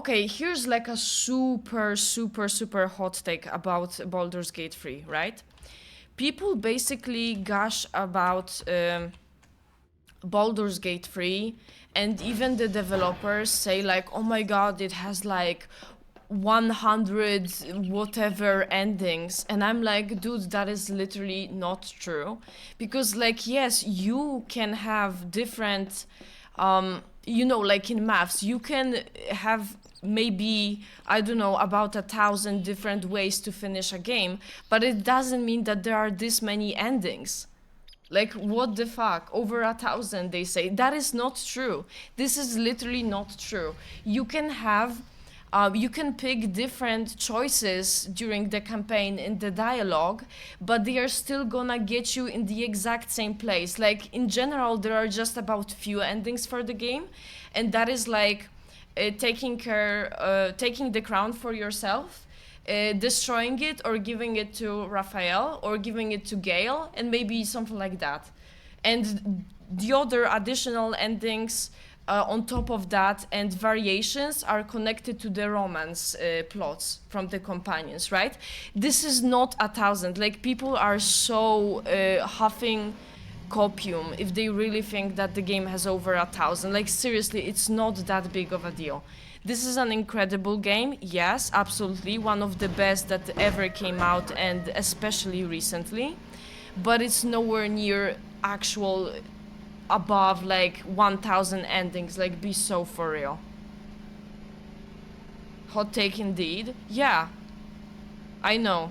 Okay, here's like a super hot take about Baldur's Gate 3, right? People basically gush about Baldur's Gate 3, and even the developers say like, oh my god, it has like 100 whatever endings, and I'm like, dude, that is literally not true. Because like, yes, you can have different like in maths, you can have maybe, I don't know, about 1,000 different ways to finish a game, but it doesn't mean that there are this many endings. Like, what the fuck? Over 1,000, they say. That is not true. This is literally not true. You can pick different choices during the campaign in the dialogue, but they are still gonna get you in the exact same place. Like, in general, there are just about few endings for the game, and that is like taking the crown for yourself, destroying it or giving it to Raphael or giving it to Gale, and maybe something like that. And the other additional endings on top of that and variations are connected to the romance plots from the companions, right? This is not 1,000. Like, people are so huffing copium if they really think that the game has over 1,000. Like, seriously, it's not that big of a deal. This is an incredible game, yes, absolutely, one of the best that ever came out, and especially recently, but it's nowhere near actual above like 1,000 endings. Like, be so for real. Hot take indeed. Yeah, I know.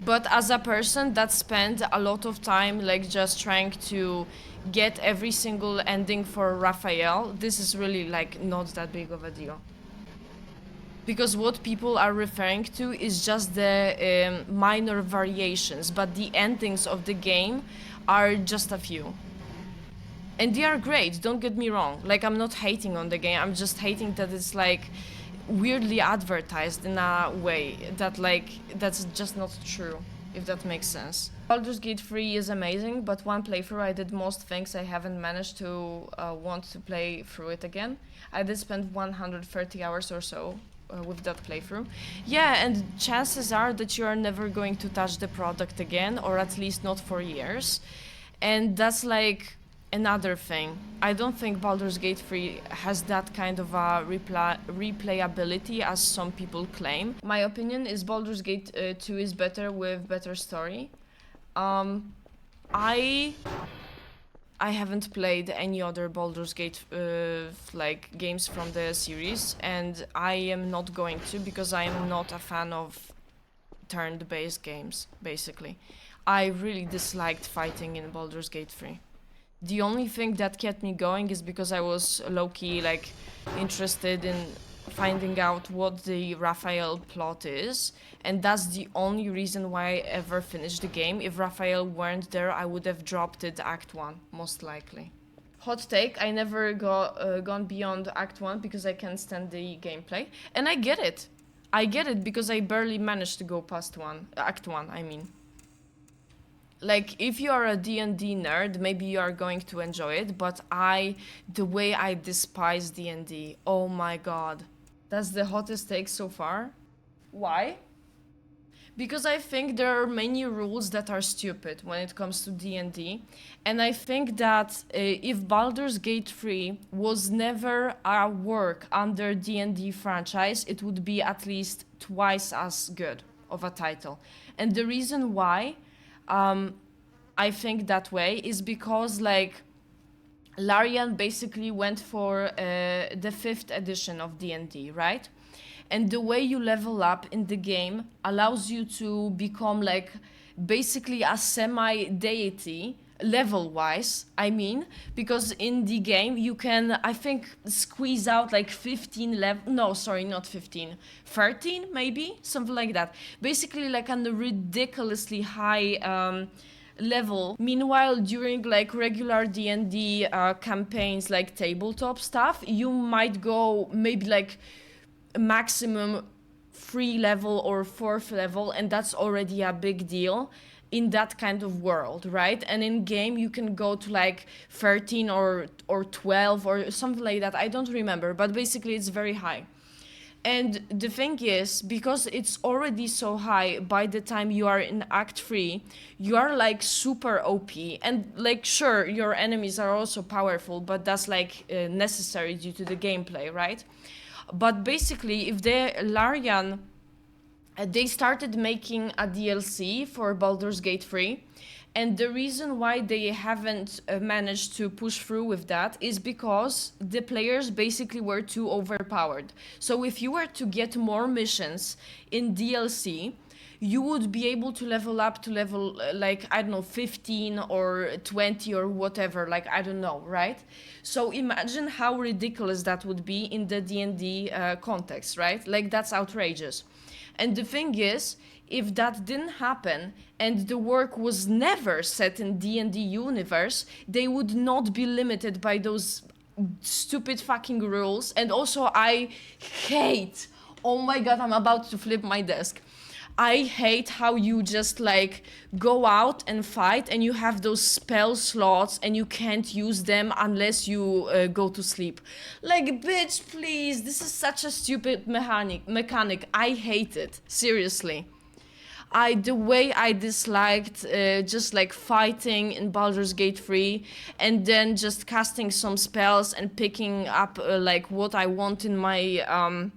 But as a person that spent a lot of time like just trying to get every single ending for Raphael, this is really like not that big of a deal. Because what people are referring to is just the minor variations, but the endings of the game are just a few. And they are great, don't get me wrong. Like, I'm not hating on the game, I'm just hating that it's like weirdly advertised in a way that like that's just not true, if that makes sense. Baldur's Gate 3 is amazing, but one playthrough I did most things I haven't managed to want to play through it again. I did spend 130 hours or so with that playthrough. Yeah, and chances are that you are never going to touch the product again, or at least not for years. And that's like another thing. I don't think Baldur's Gate 3 has that kind of a replayability as some people claim. My opinion is Baldur's Gate 2 is better with better story. I haven't played any other Baldur's Gate like games from the series, and I am not going to, because I am not a fan of turn-based games, basically. I really disliked fighting in Baldur's Gate 3. The only thing that kept me going is because I was low-key like interested in finding out what the Raphael plot is, and that's the only reason why I ever finished the game. If Raphael weren't there, I would have dropped it Act 1, most likely. Hot take, I never gone beyond Act 1 because I can't stand the gameplay, and I get it. I get it because I barely managed to go past Act 1, I mean. Like, if you are a D&D nerd, maybe you are going to enjoy it, but the way I despise D&D, oh my god. That's the hottest take so far. Why? Because I think there are many rules that are stupid when it comes to D&D, and I think that if Baldur's Gate 3 was never a work under D&D franchise, it would be at least twice as good of a title. And the reason why I think that way is because like Larian basically went for the 5th edition of D&D, right? And the way you level up in the game allows you to become like basically a semi-deity level-wise, I mean, because in the game you can, I think, squeeze out like 15 level, no, sorry, not 15, 13 maybe, something like that. Basically like on a ridiculously high level. Meanwhile, during like regular D&D campaigns, like tabletop stuff, you might go maybe like maximum 3 level or 4th level, and that's already a big deal in that kind of world, right? And in game you can go to like 13 or 12 or something like that. I don't remember, but basically it's very high. And the thing is, because it's already so high, by the time you are in Act 3, you are like super OP. And like, sure, your enemies are also powerful, but that's like necessary due to the gameplay, right? But basically, if the Larian, they started making a DLC for Baldur's Gate 3. And the reason why they haven't managed to push through with that is because the players basically were too overpowered. So if you were to get more missions in DLC, you would be able to level up to level like, I don't know, 15 or 20 or whatever, like, I don't know, right? So imagine how ridiculous that would be in the D&D context, right? Like, that's outrageous. And the thing is, if that didn't happen and the work was never set in D&D universe, they would not be limited by those stupid fucking rules. And also, I hate, oh my god, I'm about to flip my desk. I hate how you just like go out and fight and you have those spell slots and you can't use them unless you go to sleep. Like, bitch, please, this is such a stupid mechanic. I hate it, seriously. The way I disliked just like fighting in Baldur's Gate 3 and then just casting some spells and picking up like what I want in my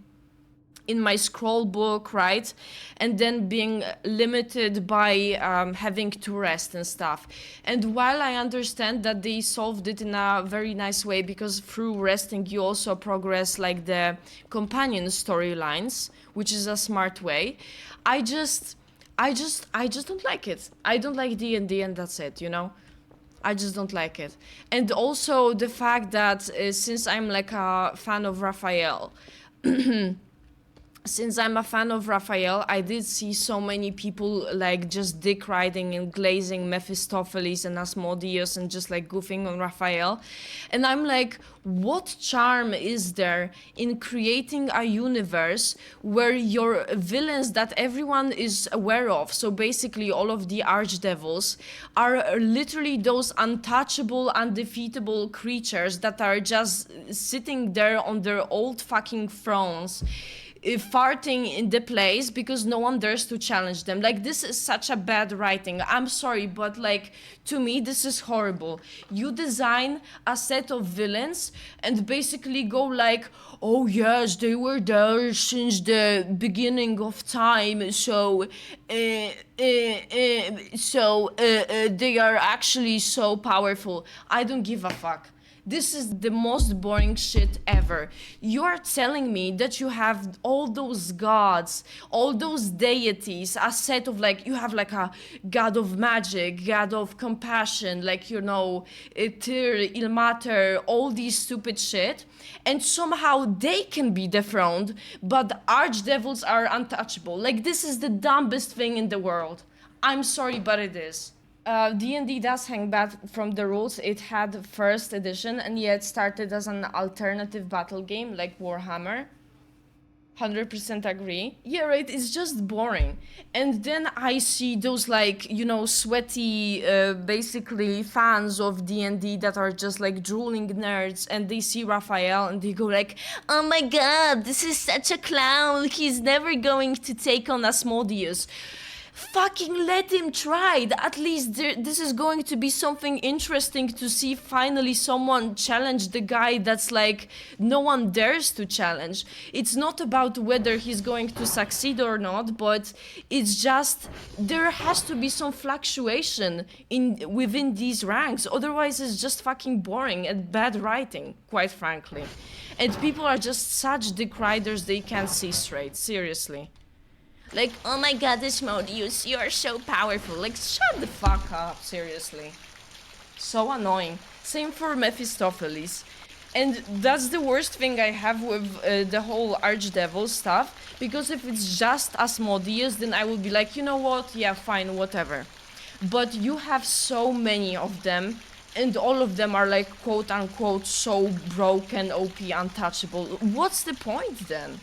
scroll book, right? And then being limited by having to rest and stuff. And while I understand that they solved it in a very nice way, because through resting you also progress like the companion storylines, which is a smart way, I just don't like it. I don't like D&D, and that's it, you know? I just don't like it. And also the fact that since I'm like a fan of Raphael, I did see so many people like just dick riding and glazing Mephistopheles and Asmodeus and just like goofing on Raphael. And I'm like, what charm is there in creating a universe where your villains that everyone is aware of, so basically all of the archdevils, are literally those untouchable, undefeatable creatures that are just sitting there on their old fucking thrones, farting in the place because no one dares to challenge them. Like, this is such a bad writing. I'm sorry, but like, to me, this is horrible. You design a set of villains and basically go like, oh yes, they were there since the beginning of time, so they are actually so powerful. I don't give a fuck. This is the most boring shit ever. You are telling me that you have all those gods, all those deities, a set of like, you have like a god of magic, god of compassion, like, you know, Tyr, Ilmater, all these stupid shit, and somehow they can be dethroned, but the archdevils are untouchable. Like, this is the dumbest thing in the world. I'm sorry, but it is. D&D does hang back from the rules. It had first edition and yet started as an alternative battle game like Warhammer. 100% agree. Yeah, right, it's just boring. And then I see those like, you know, sweaty basically fans of D&D that are just like drooling nerds, and they see Raphael and they go like, oh my god, this is such a clown, he's never going to take on Asmodeus. Fucking let him try. At least this is going to be something interesting to see finally someone challenge the guy that's like no one dares to challenge. It's not about whether he's going to succeed or not, but it's just there has to be some fluctuation within these ranks. Otherwise it's just fucking boring and bad writing, quite frankly. And people are just such dick riders, they can't see straight, seriously. Like, oh my god, Asmodeus, you're so powerful. Like, shut the fuck up, seriously. So annoying. Same for Mephistopheles. And that's the worst thing I have with the whole Archdevil stuff, because if it's just Asmodeus, then I would be like, you know what, yeah, fine, whatever. But you have so many of them, and all of them are like, quote-unquote, so broken, OP, untouchable. What's the point, then?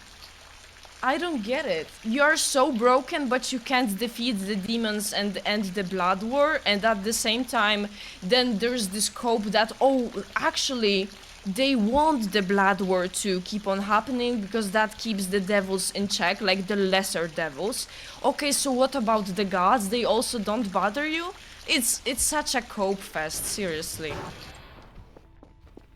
I don't get it. You're so broken, but you can't defeat the demons and end the blood war, and at the same time, then there's this hope that, oh, actually, they want the blood war to keep on happening because that keeps the devils in check, like the lesser devils. Okay, so what about the gods? They also don't bother you? It's such a cope fest, seriously.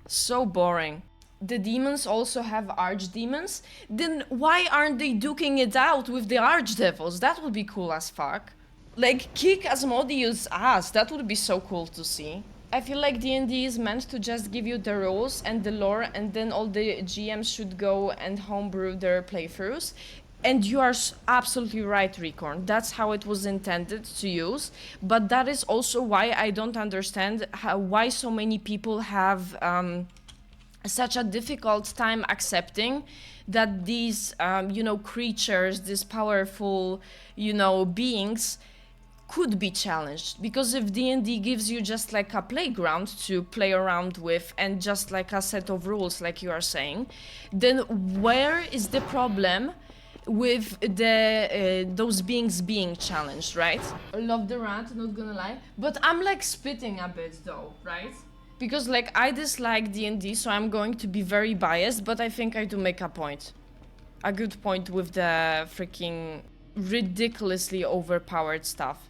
So boring. The demons also have archdemons? Then why aren't they duking it out with the archdevils? That would be cool as fuck. Like, kick Asmodeus' ass, that would be so cool to see. I feel like D&D is meant to just give you the rules and the lore, and then all the GMs should go and homebrew their playthroughs. And you are absolutely right, Recorn. That's how it was intended to use. But that is also why I don't understand why so many people have such a difficult time accepting that these, creatures, these powerful, beings could be challenged. Because if D&D gives you just like a playground to play around with and just like a set of rules, like you are saying, then where is the problem with the those beings being challenged, right? I love the rant, not gonna lie, but I'm like spitting a bit though, right? Because like I dislike D&D, so I'm going to be very biased, but I think I do make a point. A good point with the freaking ridiculously overpowered stuff.